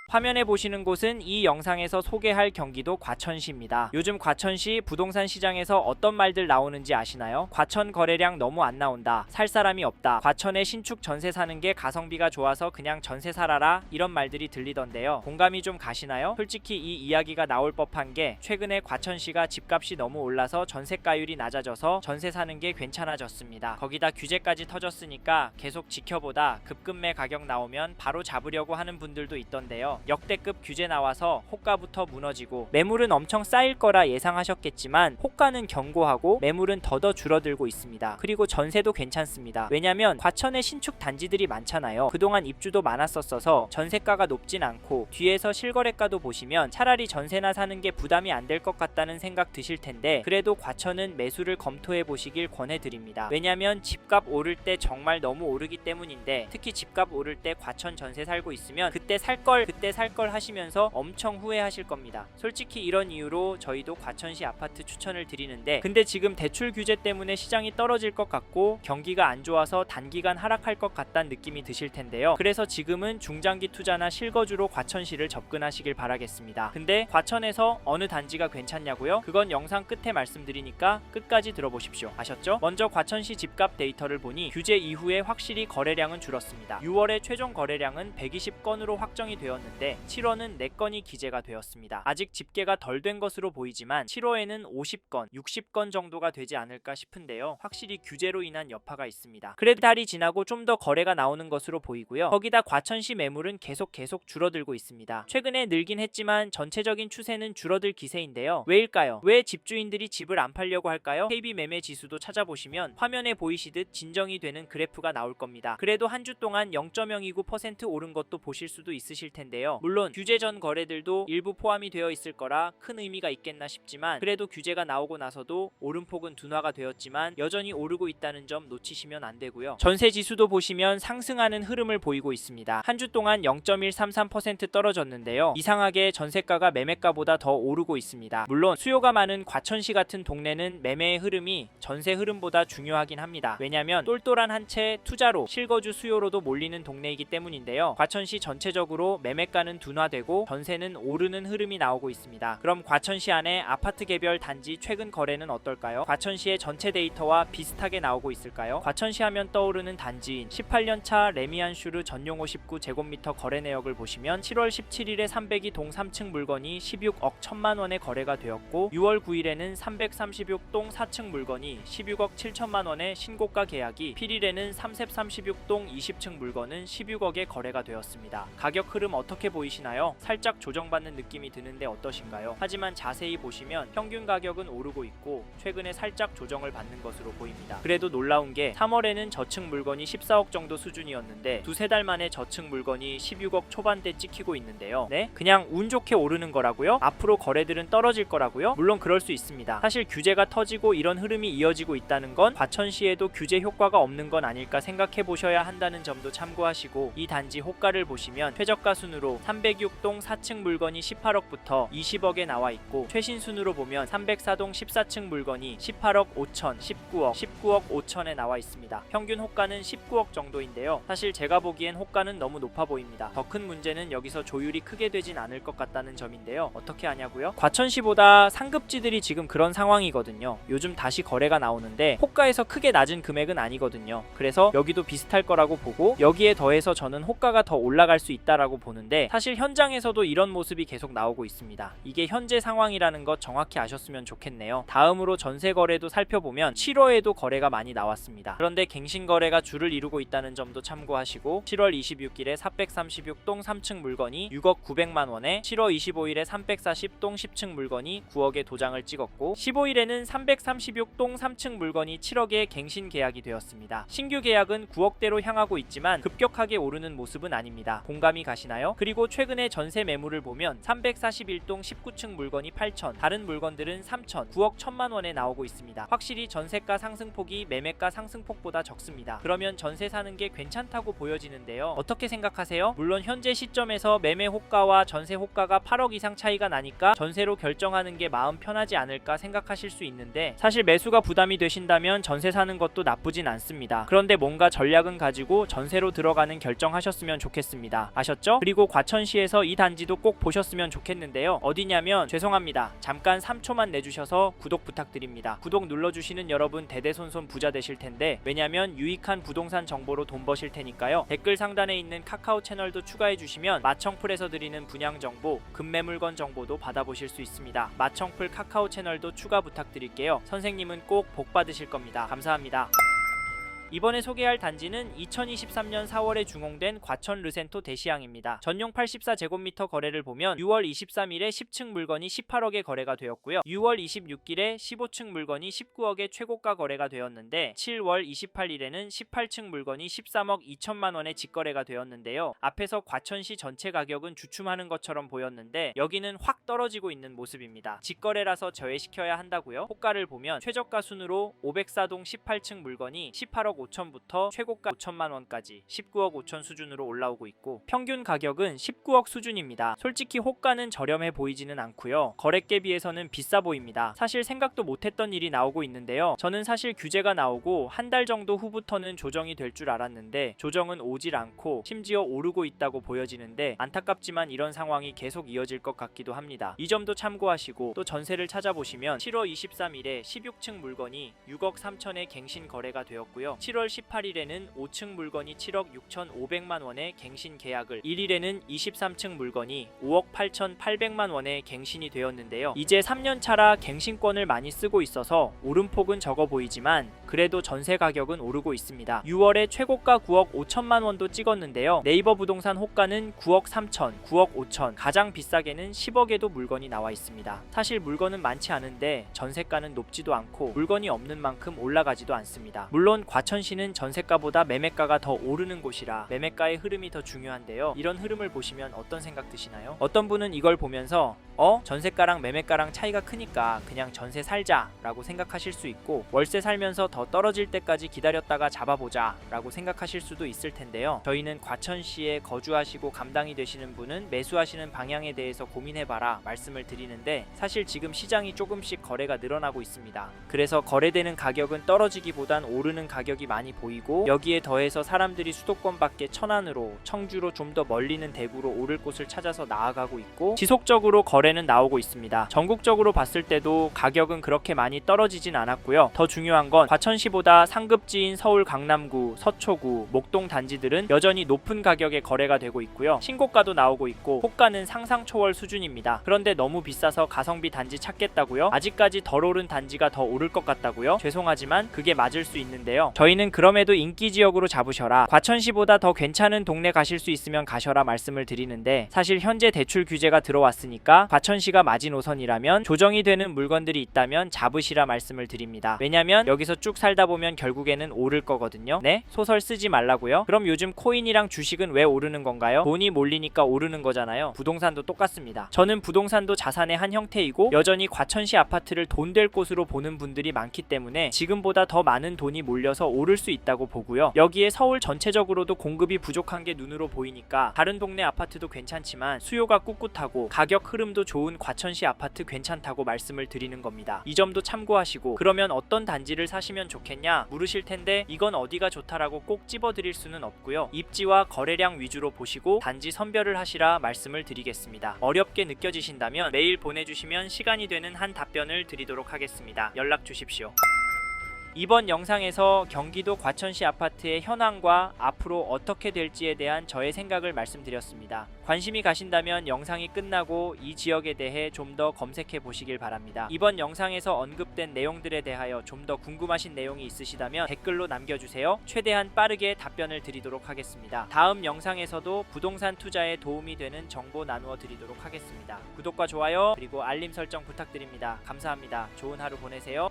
화면에 보시는 곳은 이 영상에서 소개할 경기도 과천시입니다. 요즘 과천시 부동산 시장에서 어떤 말들 나오는지 아시나요? 과천 거래량 너무 안 나온다, 살 사람이 없다, 과천에 신축 전세 사는 게 가성비가 좋아서 그냥 전세 살아라, 이런 말들이 들리던데요. 공감이 좀 가시나요? 솔직히 이 이야기가 나올 법한 게 최근에 과천시가 집값이 너무 올라서 전세가율이 낮아져서 전세 사는 게 괜찮아졌습니다. 거기다 규제까지 터졌으니까 계속 지켜보다 급급매 가격 나오면 바로 잡으려고 하는 분들도 있던데요. 역대급 규제 나와서 호가부터 무너지고 매물은 엄청 쌓일 거라 예상하셨겠지만 호가는 견고하고 매물은 더더 줄어들고 있습니다. 그리고 전세도 괜찮습니다. 왜냐면 과천에 신축 단지들이 많잖아요. 그동안 입주도 많았었어서 전세가가 높진 않고 뒤에서 실거래가도 보시면 차라리 전세나 사는 게 부담이 안 될 것 같다는 생각 드실 텐데, 그래도 과천은 매수를 검토해 보시길 권해드립니다. 왜냐면 집값 오를 때 정말 너무 오르기 때문인데, 특히 집값 오를 때 과천 전세 살고 있으면 그때 살 걸 하시면서 엄청 후회하실 겁니다. 솔직히 이런 이유로 저희도 과천시 아파트 추천을 드리는데, 근데 지금 대출 규제 때문에 시장이 떨어질 것 같고 경기가 안 좋아서 단기간 하락할 것 같다는 느낌이 드실 텐데요. 그래서 지금은 중장기 투자나 실거주로 과천시를 접근하시길 바라겠습니다. 근데 과천에서 어느 단지가 괜찮냐고요? 그건 영상 끝에 말씀드리니까 끝까지 들어보십시오. 아셨죠? 먼저 과천시 집값 데이터를 보니 규제 이후에 확실히 거래량은 줄었습니다. 6월에 최종 거래량은 120건으로 확정이 되었는데 7월은 4건이 기재가 되었습니다. 아직 집계가 덜 된 것으로 보이지만 7월에는 50건, 60건 정도가 되지 않을까 싶은데요. 확실히 규제로 인한 여파가 있습니다. 그래도 달이 지나고 좀 더 거래가 나오는 것으로 보이고요. 거기다 과천시 매물은 계속 줄어들고 있습니다. 최근에 늘긴 했지만 전체적인 추세는 줄어들 기세인데요. 왜일까요? 왜 집주인들이 집을 안 팔려고 할까요? KB 매매 지수도 찾아보시면 화면에 보이시듯 진정이 되는 그래프가 나올 겁니다. 그래도 한 주 동안 0.029% 오른 것도 보실 수도 있으실 텐데요. 물론 규제 전 거래들도 일부 포함이 되어 있을 거라 큰 의미가 있겠나 싶지만, 그래도 규제가 나오고 나서도 오름폭은 둔화가 되었지만 여전히 오르고 있다는 점 놓치시면 안 되고요. 전세 지수도 보시면 상승하는 흐름을 보이고 있습니다. 한 주 동안 0.133% 떨어졌는데요. 이상하게 전세가가 매매가보다 더 오르고 있습니다. 물론 수요가 많은 과천시 같은 동네는 매매의 흐름이 전세 흐름보다 중요하긴 합니다. 왜냐면 똘똘한 한 채 투자로 실거주 수요로도 몰리는 동네이기 때문인데요. 과천시 전체적으로 매매가는 둔화되고 전세는 오르는 흐름이 나오고 있습니다. 그럼 과천시 안에 아파트 개별 단지 최근 거래는 어떨까요? 과천시의 전체 데이터와 비슷하게 나오고 있을까요? 과천시 하면 떠오르는 단지인 18년차 레미안슈르 전용 59제곱미터 거래 내역을 보시면 7월 17일에 302동 3층 물건이 16억 1천만 원에 거래가 되었고, 6월 9일에는 336동 4층 물건이 16억 7천만 원의 신고가 계약이, 7일에는 336동 20층 물건은 16억에 거래가 되었습니다. 가격 흐름 어떻게 보이시나요? 살짝 조정받는 느낌이 드는데 어떠신가요? 하지만 자세히 보시면 평균 가격은 오르고 있고 최근에 살짝 조정을 받는 것으로 보입니다. 그래도 놀라운 게 3월에는 저층 물건이 14억 정도 수준이었는데 두세 달 만에 저층 물건이 16억 초반대 찍히고 있는데요. 네? 그냥 운 좋게 오르는 거라고요? 앞으로 거래들은 떨어질 거라고요? 물론 그럴 수 있습니다. 사실 규제가 터지고 이런 흐름이 이어지고 있다는 건 과천시에도 규제 효과가 없는 건 아닐까 생각해 보셔야 한다는 점도 참고하시고, 이 단지 호가를 보시면 최저가 순으로 306동 4층 물건이 18억부터 20억에 나와 있고, 최신 순으로 보면 304동 14층 물건이 18억 5천, 19억 5천에 나와 있습니다. 평균 호가는 19억 정도인데요. 사실 제가 보기엔 호가는 너무 높아 보입니다. 더 큰 문제는 여기서 조율이 크게 되진 않을 것 같다는 점인데요. 어떻게 하냐고요? 과천시보다 상급지들이 지금 그런 상황이거든요. 요즘 다시 거래가 나오는데 호가에서 크게 낮은 금액은 아니거든요. 그래서 여기도 비슷할 거라고 보고, 여기에 더해서 저는 호가가 더 올라갈 수 있다라고 보는데, 사실 현장에서도 이런 모습이 계속 나오고 있습니다. 이게 현재 상황이라는 것 정확히 아셨으면 좋겠네요. 다음으로 전세 거래도 살펴보면 7월에도 거래가 많이 나왔습니다. 그런데 갱신 거래가 줄을 이루고 있다는 점도 참고하시고, 7월 26일에 436동 3층 물건이 6억 900만 원에, 7월 25일에 340동 10층 물건이 9억에 도장을 찍었고, 15일에는 336동 3층 물건이 7억에 갱신 계약이 되었습니다. 신규 계약은 9억대로 향하고 있지만 급격하게 오르는 모습은 아닙니다. 공감이 가시나요? 그리고 최근에 전세 매물을 보면 341동 19층 물건이 8천, 다른 물건들은 3천, 9억 1천만 원에 나오고 있습니다. 확실히 전세가 상승폭이 매매가 상승폭보다 적습니다. 그러면 전세 사는 게 괜찮다고 보여지는데요. 어떻게 생각하세요? 물론 현재 시점에서 매매 호가와 전세 호가가 8억 이상 차이가 나니까 전세로 결정하는 게 마음 편하지 않을까 생각하실 수 있는데, 사실 매수가 부담이 되신다면 전세 사는 것도 나쁘진 않습니다. 그런데 뭔가 전략은 가지고 전세로 들어가는 결정하셨으면 좋겠습니다. 아셨죠? 그리고 과천시에서 이 단지도 꼭 보셨으면 좋겠는데요. 어디냐면 죄송합니다. 잠깐 3초만 내주셔서 구독 부탁드립니다. 구독 눌러주시는 여러분 대대손손 부자 되실 텐데, 왜냐면 유익한 부동산 정보로 돈 버실 테니까요. 댓글 상단에 있는 카카오 채널도 추가해 주시면 마청풀에서 드리는 분양 정보, 급매물건 정보도 받아보실 수 있습니다. 마청풀 카카오 채널도 추가 부탁드릴게요. 선생님은 꼭 복 받으실 겁니다. 감사합니다. 이번에 소개할 단지는 2023년 4월에 준공된 과천 르센토 대시양입니다. 전용 84제곱미터 거래를 보면 6월 23일에 10층 물건이 18억에 거래가 되었고요. 6월 26일에 15층 물건이 19억에 최고가 거래가 되었는데, 7월 28일에는 18층 물건이 13억 2천만 원에 직거래가 되었는데요. 앞에서 과천시 전체 가격은 주춤하는 것처럼 보였는데 여기는 확 떨어지고 있는 모습입니다. 직거래라서 저해시켜야 한다고요? 호가를 보면 최저가 순으로 504동 18층 물건이 18억 5천부터 최고가 5천만 원까지 19억 5천 수준으로 올라오고 있고, 평균 가격은 19억 수준입니다. 솔직히 호가는 저렴해 보이지는 않고요. 거래가에 비해서는 비싸 보입니다. 사실 생각도 못했던 일이 나오고 있는데요. 저는 사실 규제가 나오고 한 달 정도 후부터는 조정이 될 줄 알았는데 조정은 오질 않고 심지어 오르고 있다고 보여지는데, 안타깝지만 이런 상황이 계속 이어질 것 같기도 합니다. 이 점도 참고하시고, 또 전세를 찾아보시면 7월 23일에 16층 물건이 6억 3천에 갱신 거래가 되었고요. 7월 18일에는 5층 물건이 7억 6,500만 원에 갱신 계약을, 1일에는 23층 물건이 5억 8,800만 원에 갱신이 되었는데요. 이제 3년 차라 갱신권을 많이 쓰고 있어서 오름폭은 적어 보이지만 그래도 전세 가격은 오르고 있습니다. 6월에 최고가 9억 5천만 원도 찍었는데요. 네이버 부동산 호가는 9억 3천, 9억 5천, 가장 비싸게는 10억에도 물건이 나와 있습니다. 사실 물건은 많지 않은데 전세가는 높지도 않고 물건이 없는 만큼 올라가지도 않습니다. 물론 과천시는 전세가보다 매매가가 더 오르는 곳이라 매매가의 흐름이 더 중요한데요. 이런 흐름을 보시면 어떤 생각 드시나요? 어떤 분은 이걸 보면서 전세가랑 매매가랑 차이가 크니까 그냥 전세 살자 라고 생각하실 수 있고, 월세 살면서 더 떨어질 때까지 기다렸다가 잡아보자 라고 생각하실 수도 있을 텐데요. 저희는 과천시에 거주하시고 감당이 되시는 분은 매수하시는 방향에 대해서 고민해봐라 말씀을 드리는데, 사실 지금 시장이 조금씩 거래가 늘어나고 있습니다. 그래서 거래되는 가격은 떨어지기보단 오르는 가격이 많이 보이고, 여기에 더해서 사람들이 수도권 밖에 천안으로, 청주로, 좀 더 멀리는 대구로 오를 곳을 찾아서 나아가고 있고, 지속적으로 거래는 나오고 있습니다. 전국적으로 봤을 때도 가격은 그렇게 많이 떨어지진 않았고요. 더 중요한 건 과천시보다 상급지인 서울 강남구, 서초구, 목동 단지들은 여전히 높은 가격에 거래가 되고 있고요. 신고가도 나오고 있고 호가는 상상 초월 수준입니다. 그런데 너무 비싸서 가성비 단지 찾겠다고요? 아직까지 덜 오른 단지가 더 오를 것 같다고요? 죄송하지만 그게 맞을 수 있는데요. 저희는 그럼에도 인기 지역으로 잡으셔라, 과천시보다 더 괜찮은 동네 가실 수 있으면 가셔라 말씀을 드리는데, 사실 현재 대출 규제가 들어왔으니까 과천시가 마지노선이라면 조정이 되는 물건들이 있다면 잡으시라 말씀을 드립니다. 왜냐면 여기서 쭉 살다 보면 결국에는 오를 거거든요. 네? 소설 쓰지 말라고요? 그럼 요즘 코인이랑 주식은 왜 오르는 건가요? 돈이 몰리니까 오르는 거잖아요. 부동산도 똑같습니다. 저는 부동산도 자산의 한 형태이고 여전히 과천시 아파트를 돈 될 곳으로 보는 분들이 많기 때문에 지금보다 더 많은 돈이 몰려서 오를 수 있다고 보고요. 여기에 서울 전체적으로도 공급이 부족한 게 눈으로 보이니까 다른 동네 아파트도 괜찮지만 수요가 꿋꿋하고 가격 흐름도 좋은 과천시 아파트 괜찮다고 말씀을 드리는 겁니다. 이 점도 참고하시고, 그러면 어떤 단지를 사시면 좋겠냐 물으실 텐데, 이건 어디가 좋다라고 꼭 집어드릴 수는 없고요. 입지와 거래량 위주로 보시고 단지 선별을 하시라 말씀을 드리겠습니다. 어렵게 느껴지신다면 메일 보내주시면 시간이 되는 한 답변을 드리도록 하겠습니다. 연락 주십시오. 이번 영상에서 경기도 과천시 아파트의 현황과 앞으로 어떻게 될지에 대한 저의 생각을 말씀드렸습니다. 관심이 가신다면 영상이 끝나고 이 지역에 대해 좀 더 검색해 보시길 바랍니다. 이번 영상에서 언급된 내용들에 대하여 좀 더 궁금하신 내용이 있으시다면 댓글로 남겨주세요. 최대한 빠르게 답변을 드리도록 하겠습니다. 다음 영상에서도 부동산 투자에 도움이 되는 정보 나누어 드리도록 하겠습니다. 구독과 좋아요 그리고 알림 설정 부탁드립니다. 감사합니다. 좋은 하루 보내세요.